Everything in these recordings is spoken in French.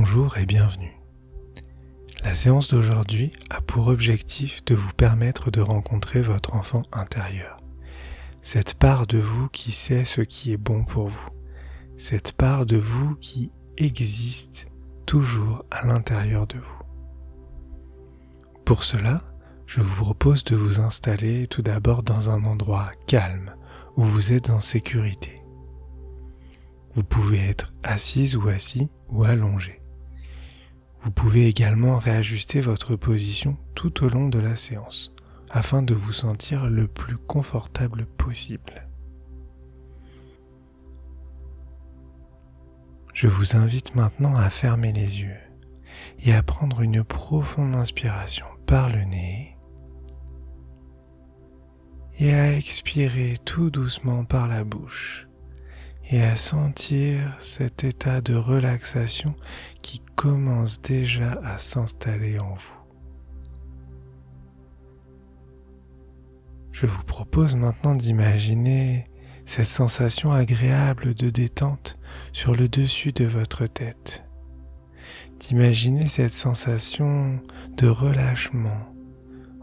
Bonjour et bienvenue. La séance d'aujourd'hui a pour objectif de vous permettre de rencontrer votre enfant intérieur. Cette part de vous qui sait ce qui est bon pour vous. Cette part de vous qui existe toujours à l'intérieur de vous. Pour cela, je vous propose de vous installer tout d'abord dans un endroit calme où vous êtes en sécurité. Vous pouvez être assise ou assis ou allongé. Vous pouvez également réajuster votre position tout au long de la séance afin de vous sentir le plus confortable possible. Je vous invite maintenant à fermer les yeux et à prendre une profonde inspiration par le nez et à expirer tout doucement par la bouche. Et à sentir cet état de relaxation qui commence déjà à s'installer en vous. Je vous propose maintenant d'imaginer cette sensation agréable de détente sur le dessus de votre tête. D'imaginer cette sensation de relâchement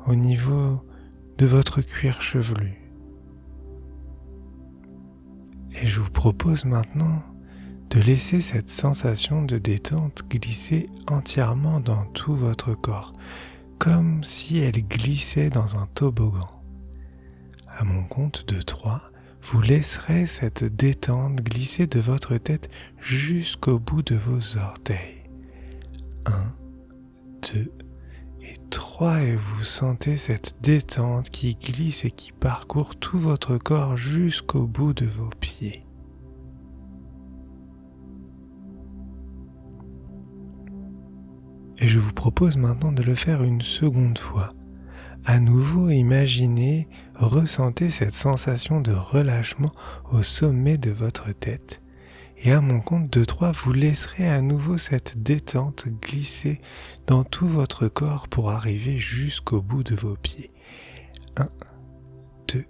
au niveau de votre cuir chevelu. Et je vous propose maintenant de laisser cette sensation de détente glisser entièrement dans tout votre corps, comme si elle glissait dans un toboggan. À mon compte de 3, vous laisserez cette détente glisser de votre tête jusqu'au bout de vos orteils. 1, 2 et 3, et vous sentez cette détente qui glisse et qui parcourt tout votre corps jusqu'au bout de vos pieds. Et je vous propose maintenant de le faire une seconde fois. À nouveau, imaginez, ressentez cette sensation de relâchement au sommet de votre tête. Et à mon compte de 3, vous laisserez à nouveau cette détente glisser dans tout votre corps pour arriver jusqu'au bout de vos pieds. 1, 2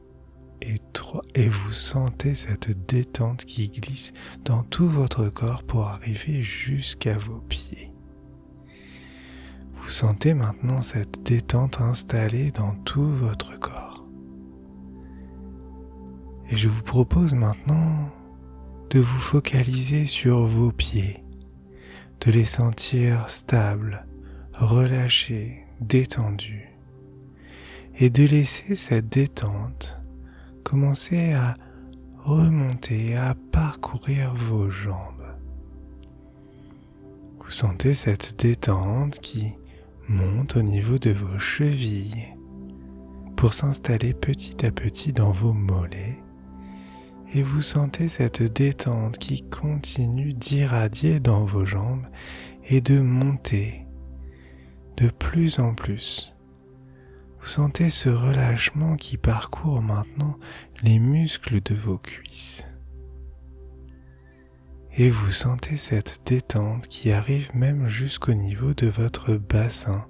et 3. Et vous sentez cette détente qui glisse dans tout votre corps pour arriver jusqu'à vos pieds. Vous sentez maintenant cette détente installée dans tout votre corps. Et je vous propose maintenant de vous focaliser sur vos pieds, de les sentir stables, relâchés, détendus, et de laisser cette détente commencer à remonter, à parcourir vos jambes. Vous sentez cette détente qui monte au niveau de vos chevilles pour s'installer petit à petit dans vos mollets. Et vous sentez cette détente qui continue d'irradier dans vos jambes et de monter de plus en plus. Vous sentez ce relâchement qui parcourt maintenant les muscles de vos cuisses. Et vous sentez cette détente qui arrive même jusqu'au niveau de votre bassin.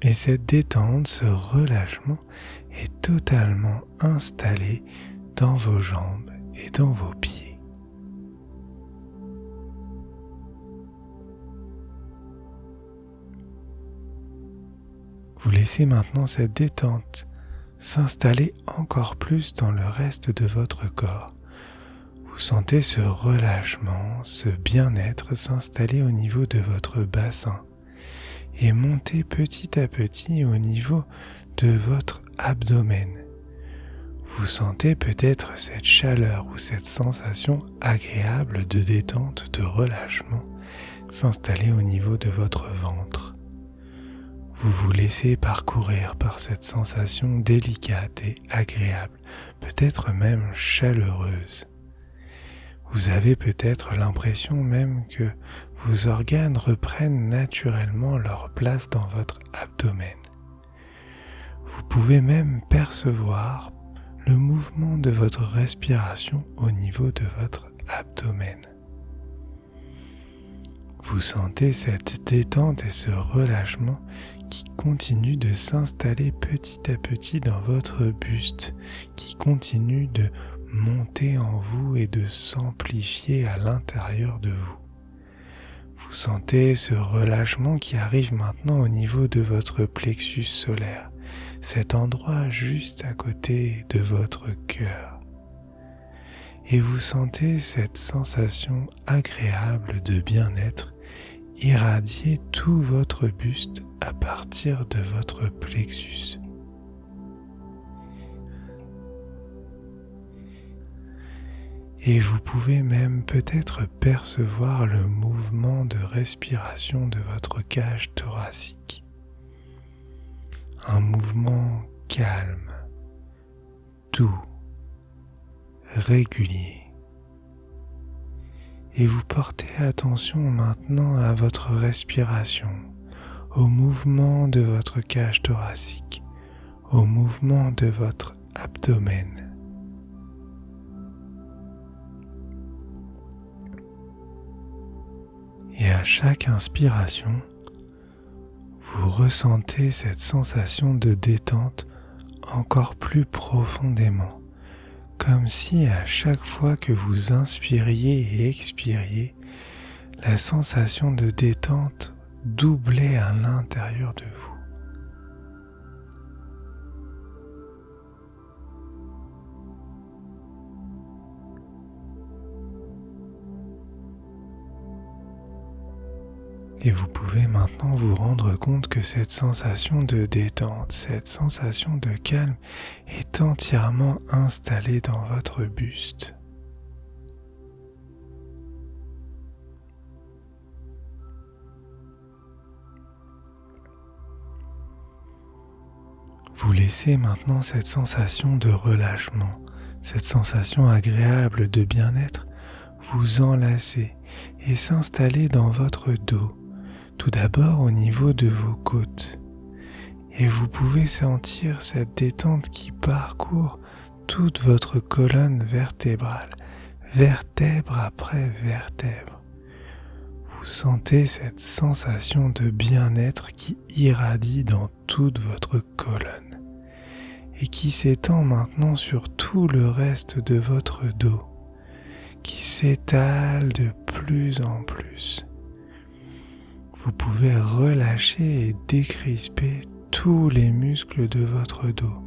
Et cette détente, ce relâchement est totalement installé dans vos jambes et dans vos pieds. Vous laissez maintenant cette détente s'installer encore plus dans le reste de votre corps. Vous sentez ce relâchement, ce bien-être s'installer au niveau de votre bassin et monter petit à petit au niveau de votre abdomen. Vous sentez peut-être cette chaleur ou cette sensation agréable de détente, de relâchement s'installer au niveau de votre ventre. Vous vous laissez parcourir par cette sensation délicate et agréable, peut-être même chaleureuse. Vous avez peut-être l'impression même que vos organes reprennent naturellement leur place dans votre abdomen. Vous pouvez même percevoir le mouvement de votre respiration au niveau de votre abdomen. Vous sentez cette détente et ce relâchement qui continue de s'installer petit à petit dans votre buste, qui continue de monter en vous et de s'amplifier à l'intérieur de vous. Vous sentez ce relâchement qui arrive maintenant au niveau de votre plexus solaire, cet endroit juste à côté de votre cœur. Et vous sentez cette sensation agréable de bien-être irradier tout votre buste à partir de votre plexus. Et vous pouvez même peut-être percevoir le mouvement de respiration de votre cage thoracique. Un mouvement calme, doux, régulier. Et vous portez attention maintenant à votre respiration, au mouvement de votre cage thoracique, au mouvement de votre abdomen. Et à chaque inspiration, vous ressentez cette sensation de détente encore plus profondément, comme si à chaque fois que vous inspiriez et expiriez, la sensation de détente doublait à l'intérieur de vous. Et vous pouvez maintenant vous rendre compte que cette sensation de détente, cette sensation de calme est entièrement installée dans votre buste. Vous laissez maintenant cette sensation de relâchement, cette sensation agréable de bien-être vous enlacer et s'installer dans votre dos. Tout d'abord au niveau de vos côtes, et vous pouvez sentir cette détente qui parcourt toute votre colonne vertébrale, vertèbre après vertèbre. Vous sentez cette sensation de bien-être qui irradie dans toute votre colonne et qui s'étend maintenant sur tout le reste de votre dos, qui s'étale de plus en plus. Vous pouvez relâcher et décrisper tous les muscles de votre dos.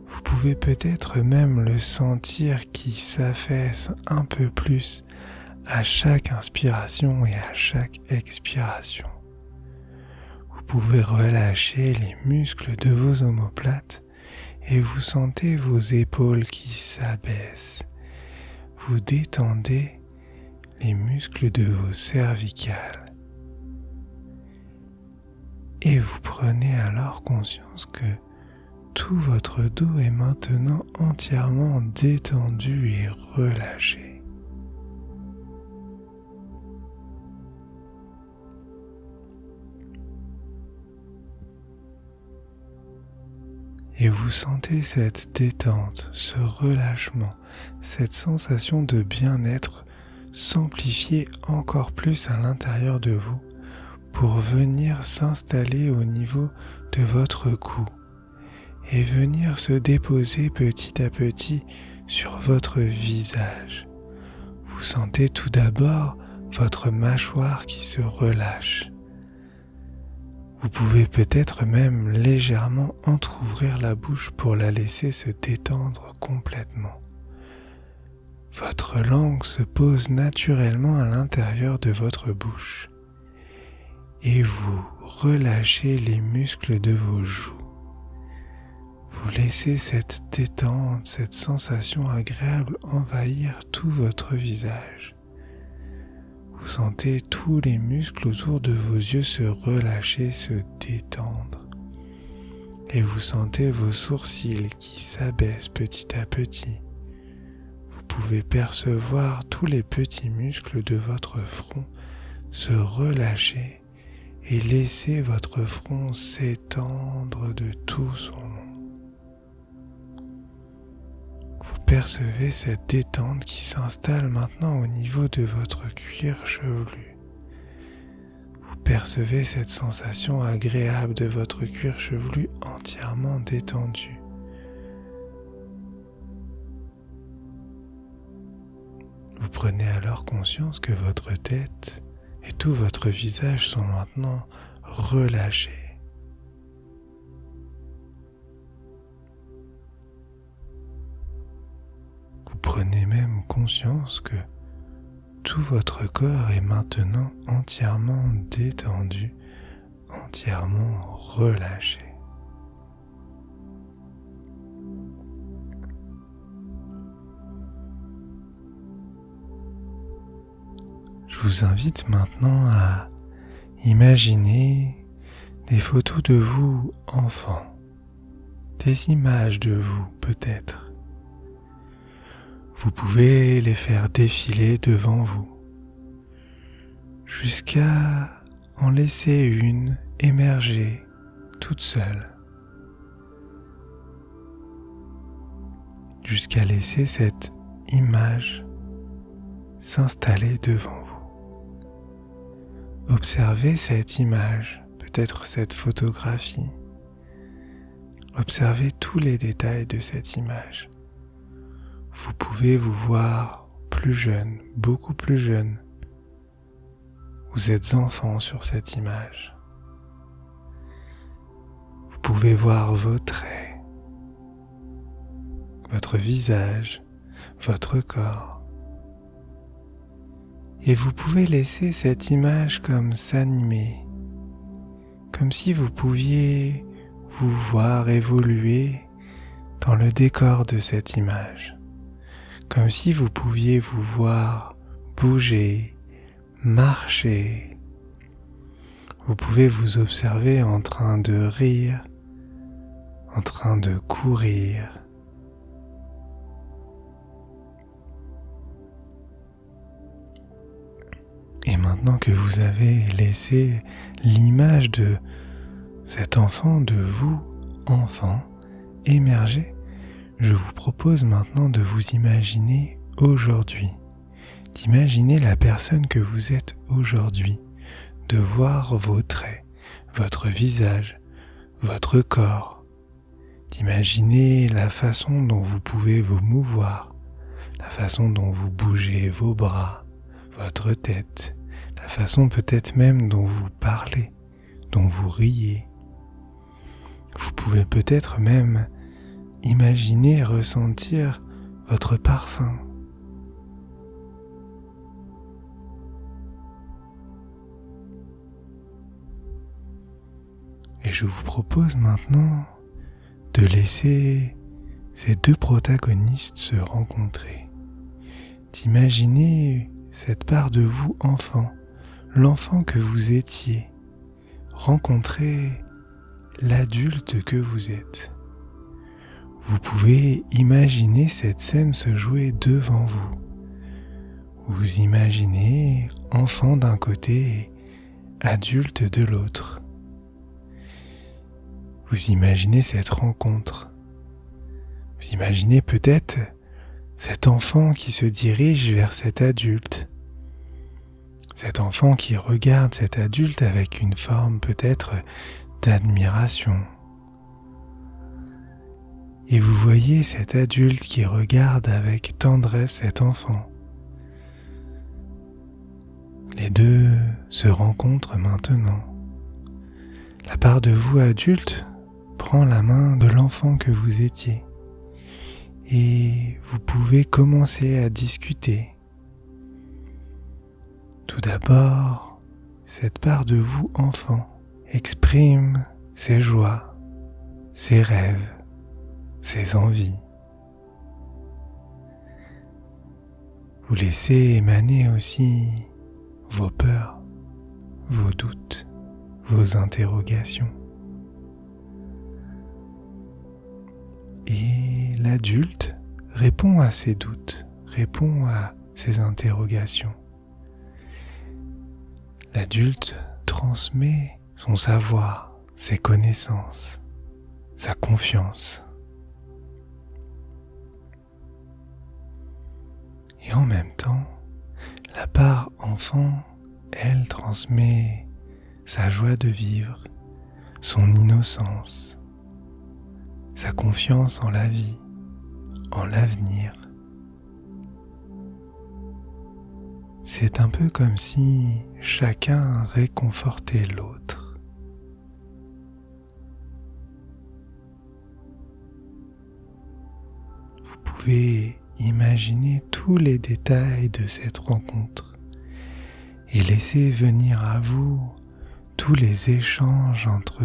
Vous pouvez peut-être même le sentir qui s'affaisse un peu plus à chaque inspiration et à chaque expiration. Vous pouvez relâcher les muscles de vos omoplates et vous sentez vos épaules qui s'abaissent. Vous détendez les muscles de vos cervicales. Et vous prenez alors conscience que tout votre dos est maintenant entièrement détendu et relâché. Et vous sentez cette détente, ce relâchement, cette sensation de bien-être s'amplifier encore plus à l'intérieur de vous, pour venir s'installer au niveau de votre cou et venir se déposer petit à petit sur votre visage. Vous sentez tout d'abord votre mâchoire qui se relâche. Vous pouvez peut-être même légèrement entrouvrir la bouche pour la laisser se détendre complètement. Votre langue se pose naturellement à l'intérieur de votre bouche. Et vous relâchez les muscles de vos joues. Vous laissez cette détente, cette sensation agréable envahir tout votre visage. Vous sentez tous les muscles autour de vos yeux se relâcher, se détendre. Et vous sentez vos sourcils qui s'abaissent petit à petit. Vous pouvez percevoir tous les petits muscles de votre front se relâcher et laissez votre front s'étendre de tout son long. Vous percevez cette détente qui s'installe maintenant au niveau de votre cuir chevelu. Vous percevez cette sensation agréable de votre cuir chevelu entièrement détendu. prenez alors conscience que votre tête et tout votre visage sont maintenant relâchés. Vous prenez même conscience que tout votre corps est maintenant entièrement détendu, entièrement relâché. Je vous invite maintenant à imaginer des photos de vous enfant, des images de vous peut-être. Vous pouvez les faire défiler devant vous, jusqu'à en laisser une émerger toute seule, jusqu'à laisser cette image s'installer devant vous. Observez cette image, peut-être cette photographie. Observez tous les détails de cette image. Vous pouvez vous voir plus jeune, beaucoup plus jeune. Vous êtes enfant sur cette image. Vous pouvez voir vos traits, votre visage, votre corps. Et vous pouvez laisser cette image comme s'animer, comme si vous pouviez vous voir évoluer dans le décor de cette image, comme si vous pouviez vous voir bouger, marcher. Vous pouvez vous observer en train de rire, en train de courir. Et maintenant que vous avez laissé l'image de cet enfant, de vous, enfant, émerger, je vous propose maintenant de vous imaginer aujourd'hui, d'imaginer la personne que vous êtes aujourd'hui, de voir vos traits, votre visage, votre corps, d'imaginer la façon dont vous pouvez vous mouvoir, la façon dont vous bougez vos bras, votre tête, la façon peut-être même dont vous parlez, dont vous riez. Vous pouvez peut-être même imaginer, ressentir votre parfum. Et je vous propose maintenant de laisser ces deux protagonistes se rencontrer, d'imaginer cette part de vous enfant, l'enfant que vous étiez, rencontrer l'adulte que vous êtes. Vous pouvez imaginer cette scène se jouer devant vous. Vous imaginez enfant d'un côté et adulte de l'autre. Vous imaginez cette rencontre. Vous imaginez peut-être cet enfant qui se dirige vers cet adulte. Cet enfant qui regarde cet adulte avec une forme peut-être d'admiration. Et vous voyez cet adulte qui regarde avec tendresse cet enfant. Les deux se rencontrent maintenant. La part de vous adulte prend la main de l'enfant que vous étiez. Et vous pouvez commencer à discuter. Tout d'abord, cette part de vous enfant exprime ses joies, ses rêves, ses envies. Vous laissez émaner aussi vos peurs, vos doutes, vos interrogations. Et l'adulte répond à ses doutes, répond à ses interrogations. L'adulte transmet son savoir, ses connaissances, sa confiance. Et en même temps, la part enfant, elle transmet sa joie de vivre, son innocence, sa confiance en la vie, en l'avenir. C'est un peu comme si chacun réconfortait l'autre. Vous pouvez imaginer tous les détails de cette rencontre et laisser venir à vous tous les échanges entre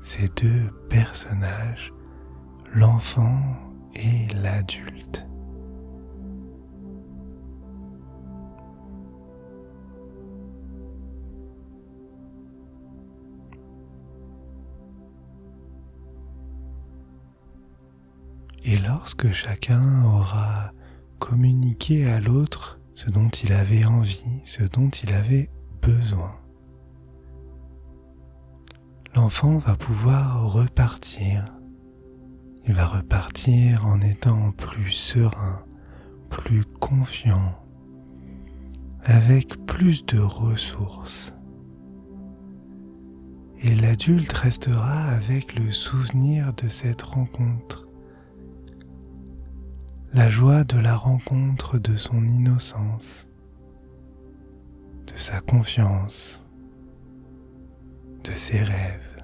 ces deux personnages, l'enfant et l'adulte. Et lorsque chacun aura communiqué à l'autre ce dont il avait envie, ce dont il avait besoin, l'enfant va pouvoir repartir. Il va repartir en étant plus serein, plus confiant, avec plus de ressources. Et l'adulte restera avec le souvenir de cette rencontre, la joie de la rencontre, de son innocence, de sa confiance, de ses rêves.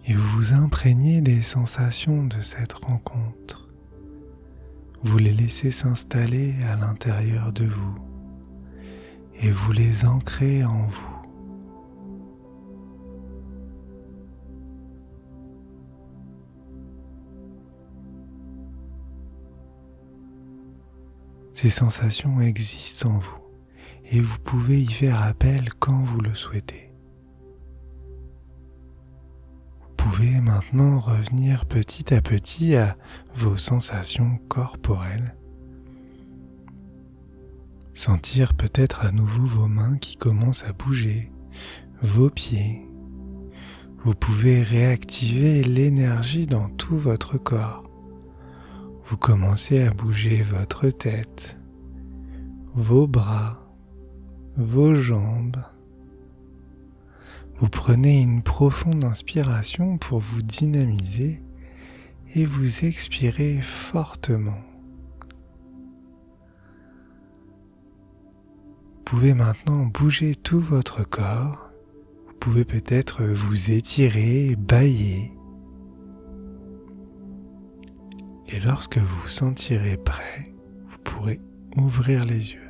Et vous vous imprégnez des sensations de cette rencontre. Vous les laissez s'installer à l'intérieur de vous et vous les ancrez en vous. Ces sensations existent en vous et vous pouvez y faire appel quand vous le souhaitez. Vous pouvez maintenant revenir petit à petit à vos sensations corporelles. Sentir peut-être à nouveau vos mains qui commencent à bouger, vos pieds. Vous pouvez réactiver l'énergie dans tout votre corps. Vous commencez à bouger votre tête, vos bras, vos jambes. Vous prenez une profonde inspiration pour vous dynamiser et vous expirez fortement. Vous pouvez maintenant bouger tout votre corps. Vous pouvez peut-être vous étirer, bâiller. Et lorsque vous vous sentirez prêt, vous pourrez ouvrir les yeux.